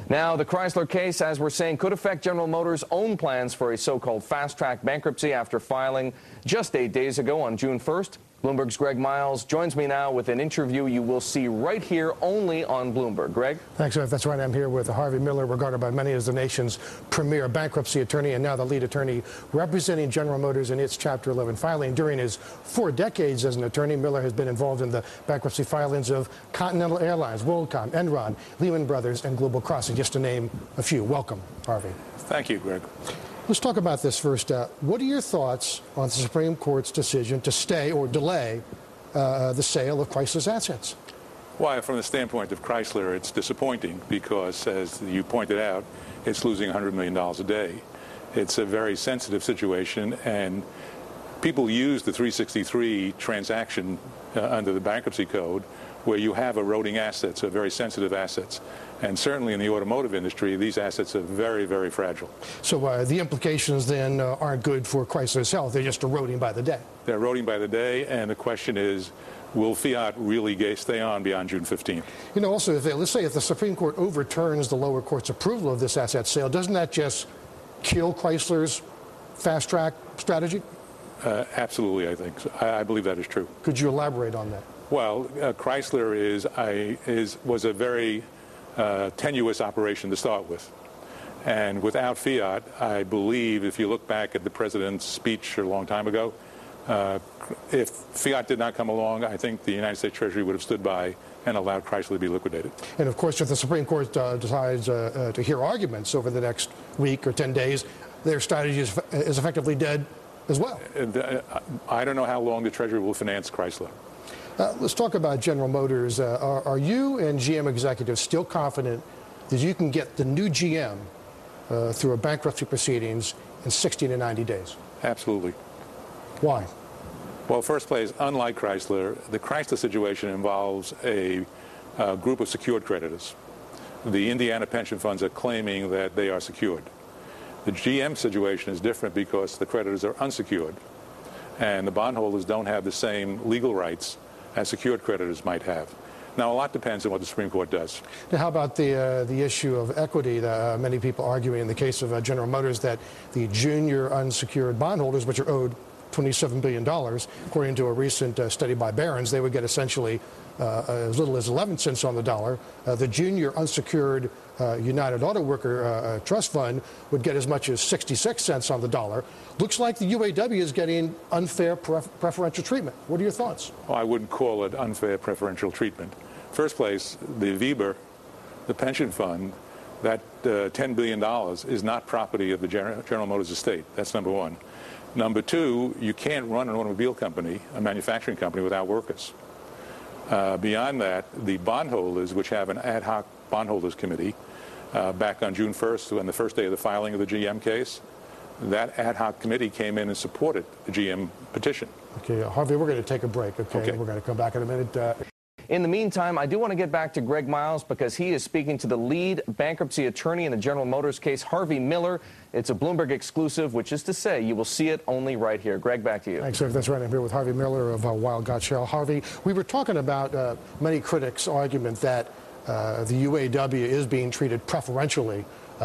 Now, the Chrysler case, as we're saying, could affect General Motors' own plans for a so-called fast-track bankruptcy after filing just 8 days ago on June 1st. Bloomberg's Greg Miles joins me now with an interview you will see right here only on Bloomberg. Greg? Thanks, Jeff. That's right. I'm here with Harvey Miller, regarded by many as the nation's premier bankruptcy attorney and now the lead attorney representing General Motors in its Chapter 11 filing. During his 4 decades as an attorney, Miller has been involved in the bankruptcy filings of Continental Airlines, WorldCom, Enron, Lehman Brothers, and Global Crossing, just to name a few. Welcome, Harvey. Thank you, Greg. Let's talk about this first. What are your thoughts on the Supreme Court's decision to stay or delay the sale of Chrysler's assets? Well, from the standpoint of Chrysler, it's disappointing because, as you pointed out, it's losing $100 million a day. It's a very sensitive situation, and people use the 363 transaction under the Bankruptcy Code, where you have eroding assets, so very sensitive assets. And certainly in the automotive industry, these assets are very, very fragile. So the implications then aren't good for Chrysler's health. They're just eroding by the day. They're eroding by the day, and the question is, will Fiat really stay on beyond June 15th? You know, also, let's say if the Supreme Court overturns the lower court's approval of this asset sale, doesn't that just kill Chrysler's fast-track strategy? Absolutely, I think so. I believe that is true. Could you elaborate on that? Well, Chrysler was a very tenuous operation to start with. And without Fiat, I believe, if you look back at the president's speech a long time ago, if Fiat did not come along, I think the United States Treasury would have stood by and allowed Chrysler to be liquidated. And of course, if the Supreme Court decides to hear arguments over the next week or 10 days, their strategy is effectively dead as well. I don't know how long the Treasury will finance Chrysler. Let's talk about General Motors. Are you and GM executives still confident that you can get the new GM through a bankruptcy proceedings in 60 to 90 days? Absolutely. Why? Well, first place, unlike Chrysler, the Chrysler situation involves a group of secured creditors. The Indiana pension funds are claiming that they are secured. The GM situation is different because the creditors are unsecured, and the bondholders don't have the same legal rights as secured creditors might have. Now, a lot depends on what the Supreme Court does. Now, how about the issue of equity? Many people arguing in the case of General Motors that the junior unsecured bondholders, which are owed $27 billion, according to a recent study by Barron's, they would get essentially as little as 11 cents on the dollar. The junior unsecured United Auto Worker Trust Fund would get as much as 66 cents on the dollar. Looks like the UAW is getting unfair preferential treatment. What are your thoughts? Well, I wouldn't call it unfair preferential treatment. First place, the Weber, the pension fund, that $10 billion is not property of the General Motors estate. That's number one. Number two, you can't run an automobile company, a manufacturing company, without workers. Beyond that, the bondholders, which have an ad hoc bondholders committee, back on June 1st, on the first day of the filing of the GM case, that ad hoc committee came in and supported the GM petition. Okay, Harvey, we're going to take a break, okay? We're going to come back in a minute. In the meantime, I do want to get back to Greg Miles because he is speaking to the lead bankruptcy attorney in the General Motors case, Harvey Miller. It's a Bloomberg exclusive, which is to say you will see it only right here. Greg, back to you. Thanks, sir. That's right. I'm here with Harvey Miller of Weil. Harvey, we were talking about many critics' argument that the UAW is being treated preferentially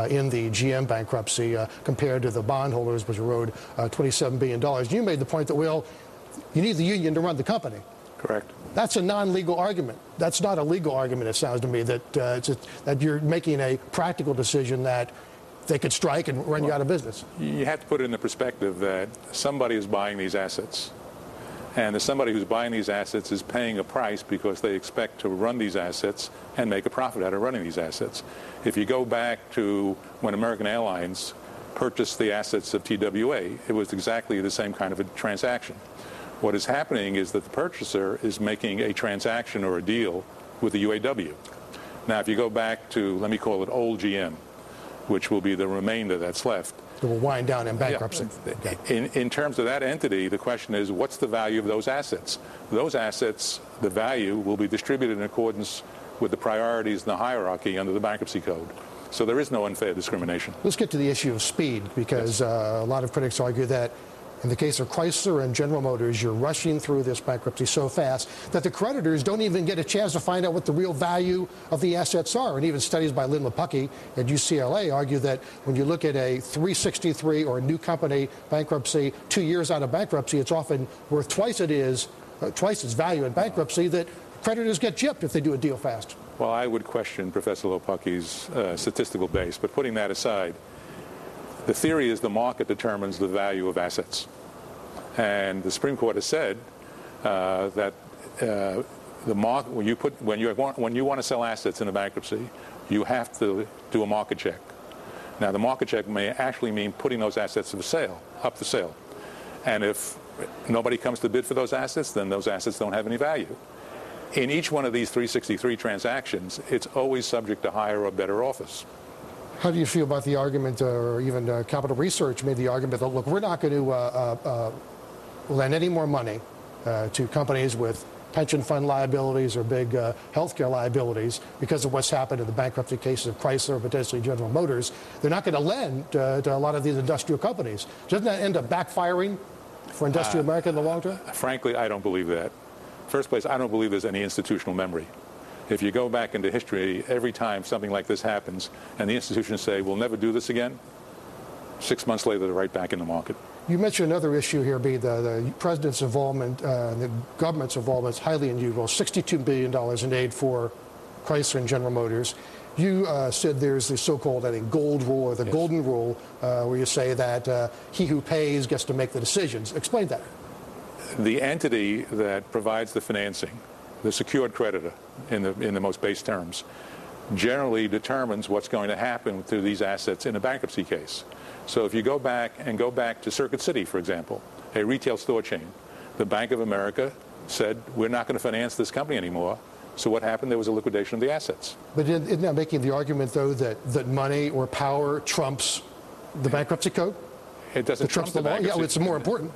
in the GM bankruptcy compared to the bondholders, which owed $27 billion. You made the point that, well, you need the union to run the company. Correct. That's a non-legal argument. That's not a legal argument, it sounds to me, that that you're making a practical decision that they could strike and run you out of business. You have to put it in the perspective that somebody is buying these assets. And somebody who's buying these assets is paying a price because they expect to run these assets and make a profit out of running these assets. If you go back to when American Airlines purchased the assets of TWA, it was exactly the same kind of a transaction. What is happening is that the purchaser is making a transaction or a deal with the UAW. Now, if you go back to, let me call it old GM, which will be the remainder that's left. It will wind down in bankruptcy. Yeah. Okay. In terms of that entity, the question is, what's the value of those assets? Those assets, the value, will be distributed in accordance with the priorities and the hierarchy under the Bankruptcy Code. So there is no unfair discrimination. Let's get to the issue of speed, because a lot of critics argue that In the case of Chrysler and General Motors, you're rushing through this bankruptcy so fast that the creditors don't even get a chance to find out what the real value of the assets are. And even studies by Lynn Lepucki at UCLA argue that when you look at a 363 or a new company bankruptcy 2 years out of bankruptcy, it's often worth twice its value in bankruptcy, that creditors get gypped if they do a deal fast. Well, I would question Professor Lepucki's statistical base, but putting that aside, the theory is the market determines the value of assets. And the Supreme Court has said that the market, when you want to sell assets in a bankruptcy, you have to do a market check. Now, the market check may actually mean putting those assets up for sale. And if nobody comes to bid for those assets, then those assets don't have any value. In each one of these 363 transactions, it's always subject to higher or better offers. How do you feel about the argument, or even Capital Research made the argument that, look, we're not going to lend any more money to companies with pension fund liabilities or big healthcare liabilities because of what's happened in the bankruptcy cases of Chrysler, potentially General Motors. They're not going to lend to a lot of these industrial companies. Doesn't that end up backfiring for industrial America in the long term? Frankly, I don't believe that. First place, I don't believe there's any institutional memory. If you go back into history, every time something like this happens and the institutions say, we'll never do this again, 6 months later, they're right back in the market. You mentioned another issue here being the president's involvement, the government's involvement is highly unusual. $62 billion in aid for Chrysler and General Motors. You said there's the so-called, I think, gold rule or the Yes. golden rule, where you say that he who pays gets to make the decisions. Explain that. The entity that provides the financing, the secured creditor in the most base terms, generally determines what's going to happen to these assets in a bankruptcy case. So if you go back to Circuit City, for example, a retail store chain, the Bank of America said, we're not going to finance this company anymore. So what happened? There was a liquidation of the assets. But isn't that making the argument, though, that money or power trumps the bankruptcy code? It doesn't trump the law. Yeah, it's more important.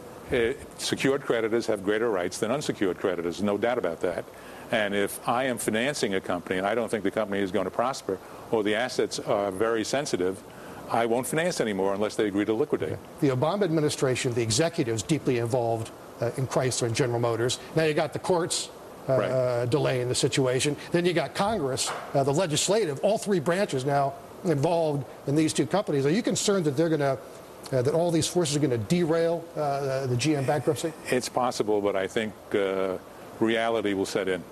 Secured creditors have greater rights than unsecured creditors, no doubt about that. And if I am financing a company and I don't think the company is going to prosper, or the assets are very sensitive, I won't finance anymore unless they agree to liquidate. The Obama administration, the executives deeply involved in Chrysler and General Motors. Now you got the courts delaying the situation. Then you got Congress, the legislative, all three branches now involved in these two companies. Are you concerned that they're going to that all these forces are going to derail the GM bankruptcy? It's possible, but I think reality will set in.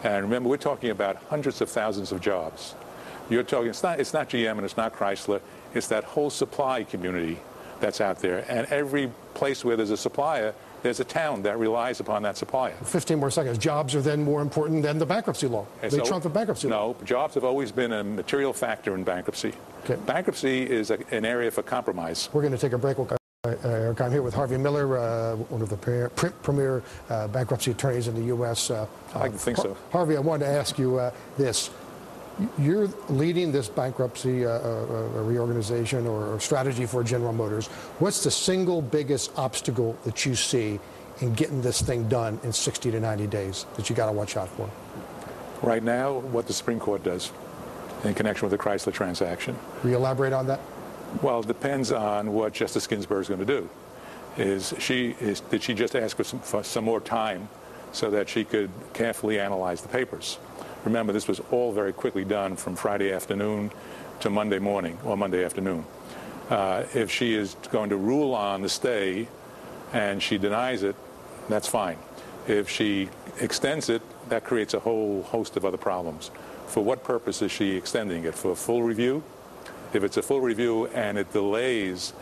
And remember, we're talking about hundreds of thousands of jobs. You're talking, it's not GM and it's not Chrysler. It's that whole supply community that's out there. And every place where there's a supplier, there's a town that relies upon that supplier. 15 more seconds. Jobs are then more important than the bankruptcy law. They trump the bankruptcy law. No, jobs have always been a material factor in bankruptcy. Okay. Bankruptcy is an area for compromise. We're going to take a break. I'm here with Harvey Miller, one of the premier bankruptcy attorneys in the U.S. I like to think so. Harvey, I wanted to ask you this. You're leading this bankruptcy reorganization or strategy for General Motors. What's the single biggest obstacle that you see in getting this thing done in 60 to 90 days that you got to watch out for? Right now, what the Supreme Court does in connection with the Chrysler transaction. Will you elaborate on that? Well, it depends on what Justice Ginsburg is going to do. Did she just ask for some more time so that she could carefully analyze the papers? Remember, this was all very quickly done from Friday afternoon to Monday morning or Monday afternoon. If she is going to rule on the stay and she denies it, that's fine. If she extends it, that creates a whole host of other problems. For what purpose is she extending it? For a full review? If it's a full review and it delays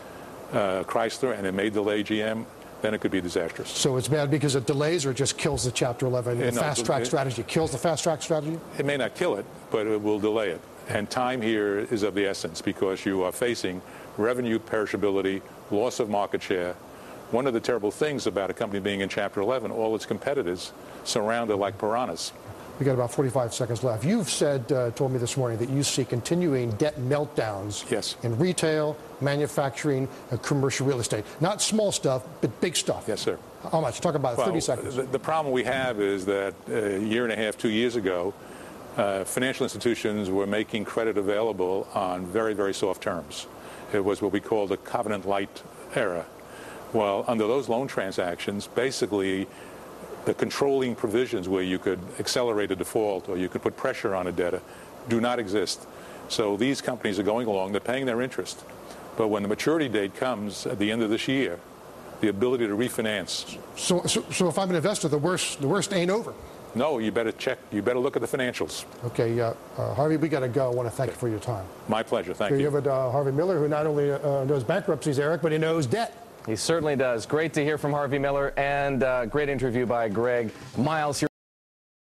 Chrysler and it may delay GM, then it could be disastrous. So it's bad because it delays or it just kills the Chapter 11 fast-track strategy? Kills the fast-track strategy? It may not kill it, but it will delay it. And time here is of the essence because you are facing revenue perishability, loss of market share. One of the terrible things about a company being in Chapter 11, all its competitors surround it like piranhas. We got about 45 seconds left. You've told me this morning that you see continuing debt meltdowns in retail, manufacturing, and commercial real estate. Not small stuff, but big stuff. Yes, sir. How much? Talk about 30 seconds. The problem we have is that a year and a half, 2 years ago, financial institutions were making credit available on very, very soft terms. It was what we call the covenant light era. Well, under those loan transactions, basically the controlling provisions where you could accelerate a default or you could put pressure on a debtor do not exist. So these companies are going along, they're paying their interest. But when the maturity date comes at the end of this year, the ability to refinance. So if I'm an investor, the worst ain't over. No, you better check. You better look at the financials. Okay, Harvey, we got to go. I want to thank you for your time. My pleasure. Thank you. You have Harvey Miller, who not only knows bankruptcies, Eric, but he knows debt. He certainly does. Great to hear from Harvey Miller, and great interview by Greg Miles here.